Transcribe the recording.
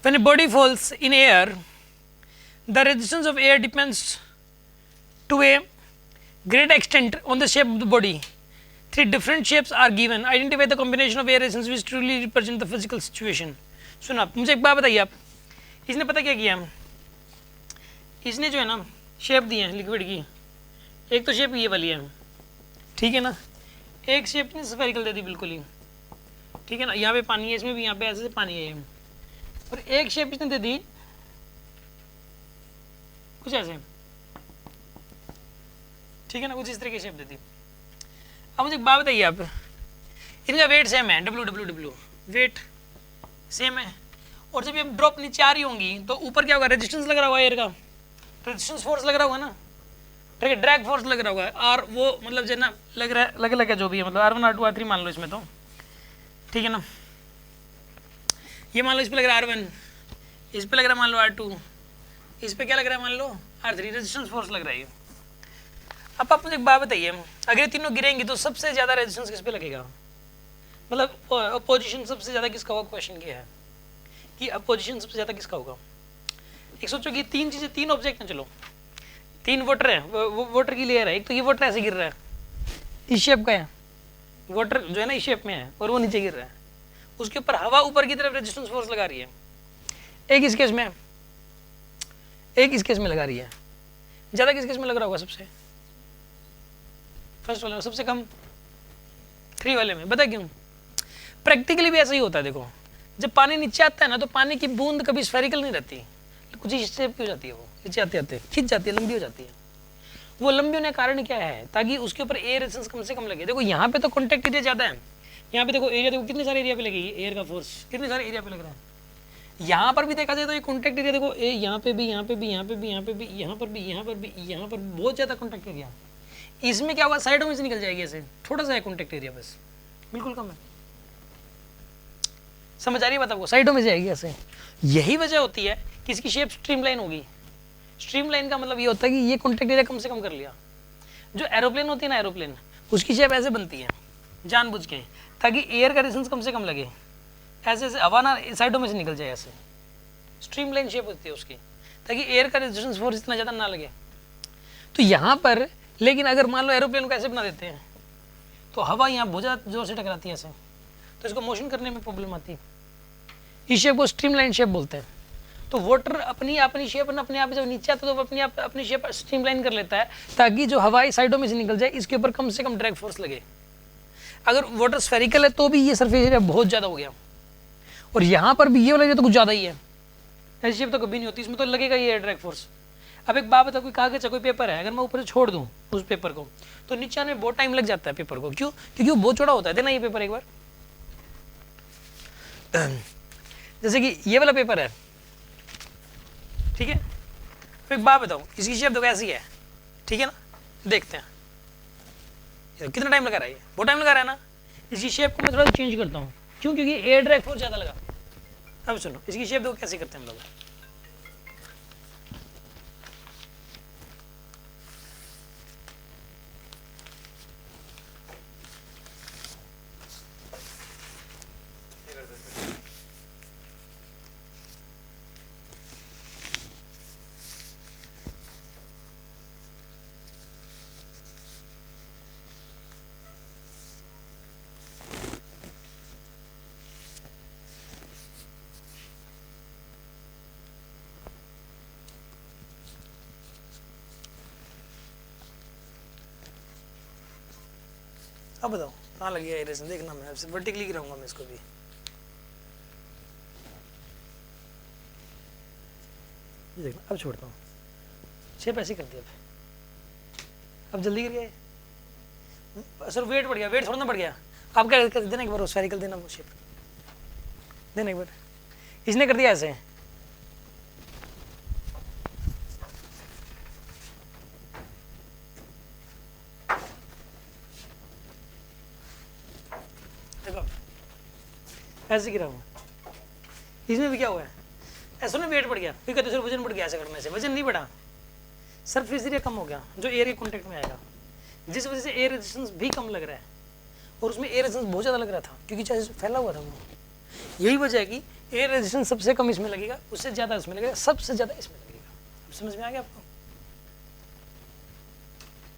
When a body falls in air, the resistance of air depends to a great extent on the shape of the body. Three different shapes are given. Identify the combination of air resistance which truly represent the physical situation. सुना, मुझे एक बात बताइए आप, इसने पता क्या किया, इसने जो है ना शेप दी है लिक्विड की, एक तो शेप ये वाली है, ठीक है ना, एक शेप ने स्फेरिकल दे दी बिल्कुल ही, ठीक है ना, यहाँ पे पानी है, इसमें भी यहाँ पे ऐसे पानी है, और एक शेप इसने दे दी कुछ ऐसे, ठीक है ना, कुछ इस तरह की शेप दे दी। अब मुझे एक बात बताइए आप, इनका वेट सेम है, W W W weight same है, और जब ये ड्रॉप नीचे आ रही होंगी तो ऊपर क्या होगा, रेजिस्टेंस लग रहा होगा एयर का, रेजिस्टेंस फोर्स लग रहा होगा ना, ठीक है, ड्रैग फोर्स लग रहा होगा, और वो मतलब जो है ना लग रहा है, लग जो भी है, मतलब R1 R2 R3 मान लो इसमें तो, ठीक है ना, ये मान लो इस पे लग रहा है R1, इस पे लग रहा है मान लो R2, इस पे क्या लग रहा है मान लो R3, रेजिस्टेंस फोर्स लग रहा है। अब आप मुझे एक बात बताइए, अगर ये तीनों गिरेंगी तो सबसे ज़्यादा रेजिस्टेंस किस पे लगेगा, मतलब अपोजिशन सबसे ज़्यादा किसका होगा, क्वेश्चन क्या है कि अपोजिशन सबसे ज़्यादा किसका होगा। एक सोचो कि तीन चीज़ें, तीन ऑब्जेक्ट हैं, चलो तीन वाटर है, वाटर की लेयर है, एक तो ये वाटर ऐसे गिर रहा है, इस शेप का है, वाटर जो है ना इस शेप में है और वो नीचे गिर रहा है, उसके ऊपर हवा ऊपर की तरफ रेजिस्टेंस फोर्स लगा रही है, एक इस केस में, एक इस केस में लगा रही है, ज़्यादा किस केस में लग रहा होगा, सबसे फर्स्ट वाले में, सबसे कम 3 वाले में। बता क्यों, प्रैक्टिकली भी ऐसा ही होता है। देखो जब पानी नीचे आता है ना तो पानी की बूंद कभी स्फेरिकल नहीं रहती, कुछ इस शेप की हो जाती है, वो नीचे आते आते खिंच जाती है, लंबी हो जाती है। वो लंबी होने का कारण क्या है, ताकि उसके ऊपर एयर रेजिस्टेंस कम से कम लगे। देखो यहाँ पे तो कॉन्टैक्ट एरिया ज़्यादा है, यहाँ पे देखो एरिया, देखो कितने सारे एरिया पे लगेगी एयर का फोर्स, कितने सारे एरिया पे लग रहा है। यहाँ पर भी देखा जाए तो ये कॉन्टैक्ट एरिया देखो, यहाँ पे भी, यहाँ पे भी, यहाँ पे भी, यहाँ पे भी, यहाँ पर भी, यहाँ पर भी, यहाँ पर बहुत ज़्यादा कॉन्टैक्ट एरिया। इसमें क्या होगा, साइडों में से निकल जाएगी ऐसे, थोड़ा सा है कॉन्टैक्ट एरिया, बस बिल्कुल कम है। समझ आ रही है बात आपको, साइडों में जाएगी ऐसे। यही वजह होती है कि इसकी शेप स्ट्रीमलाइन होगी। स्ट्रीमलाइन का मतलब ये होता है कि ये कॉन्टैक्ट एरिया कम से कम कर लिया। जो एरोप्लेन होती है ना, एरोप्लेन, उसकी शेप ऐसे बनती है जानबूझ के, ताकि एयर का रेजिस्टेंस कम से कम लगे, ऐसे ऐसे हवा ना साइडों में से निकल जाए, ऐसे स्ट्रीमलाइन शेप होती है उसकी, ताकि एयर का रेजिस्टेंस फोर्स इतना ज़्यादा ना लगे। तो यहाँ पर लेकिन अगर मान लो एरोप्लेन को ऐसे बना देते हैं तो हवा यहाँ बहुत ज़्यादा जोर से टकराती है ऐसे, तो इसको मोशन करने में प्रॉब्लम आती है। इस शेप को स्ट्रीमलाइन शेप बोलते हैं। तो वाटर अपनी शेप ना अपने आप जब नीचे आता है तो अपनी अपनी शेप स्ट्रीमलाइन कर लेता है, ताकि जो हवाई साइडों में से निकल जाए, इसके ऊपर कम से कम ड्रैग फोर्स लगे। अगर वाटर स्फेरिकल है तो भी ये सरफेस एरिया बहुत ज़्यादा हो गया, और यहाँ पर भी ये वाला एरिया तो कुछ ज़्यादा ही है, ऐसी शेप तो कभी नहीं होती, इसमें तो लगेगा ये ड्रैग फोर्स। अब एक बात बता, कोई कागज है, कोई पेपर है, अगर मैं ऊपर से छोड़ दूँ उस पेपर को तो नीचे आने में बहुत टाइम लग जाता है पेपर को। क्यों? क्योंकि वो बहुत चौड़ा होता है। देना ये पेपर एक बार, जैसे कि ये वाला पेपर है, ठीक है। तो एक बात बताओ, इसकी शेप देखो ऐसी है, ठीक है ना, देखते हैं कितना टाइम लगा रहा है, ये बहुत टाइम लगा रहा है ना। इसकी शेप को मैं थोड़ा चेंज करता हूँ, क्यों? क्योंकि एयर ड्रैग फोर्स ज़्यादा लगा। अब सुनो, इसकी शेप देखो कैसे करते हैं हम लोग। अब बताओ कहाँ लग गया इरेजर, देखना मैं वर्टिकली गिराऊंगा मैं इसको भी। देखना, अब छोड़ता हूँ, शेप ऐसे कर दिया, अब जल्दी गिर गया सर, वेट बढ़ गया, वेट थोड़ा ना बढ़ गया। आप क्या देना एक बार, स्फेरिकल देना, वो शेप देना एक बार। इसने कर दिया ऐसे, ऐसे गिरा हुआ। इसमें भी क्या हुआ है, ऐसा ना वेट बढ़ गया, फिर कहते सर वजन बढ़ गया, ऐसे करने से वजन नहीं बढ़ा, सरफेस एरिया कम हो गया जो एयर के कॉन्टेक्ट में आएगा, जिस वजह से एयर रेजिस्टेंस भी कम लग रहा है, और उसमें एयर रेजिस्टेंस बहुत ज़्यादा लग रहा था क्योंकि चाहे फैला हुआ था वो। यही वजह है कि एयर रेजिस्टेंस सबसे कम इसमें लगेगा, उससे ज़्यादा इसमें लगेगा, सबसे ज़्यादा इसमें लगेगा। समझ में आ गया आपको?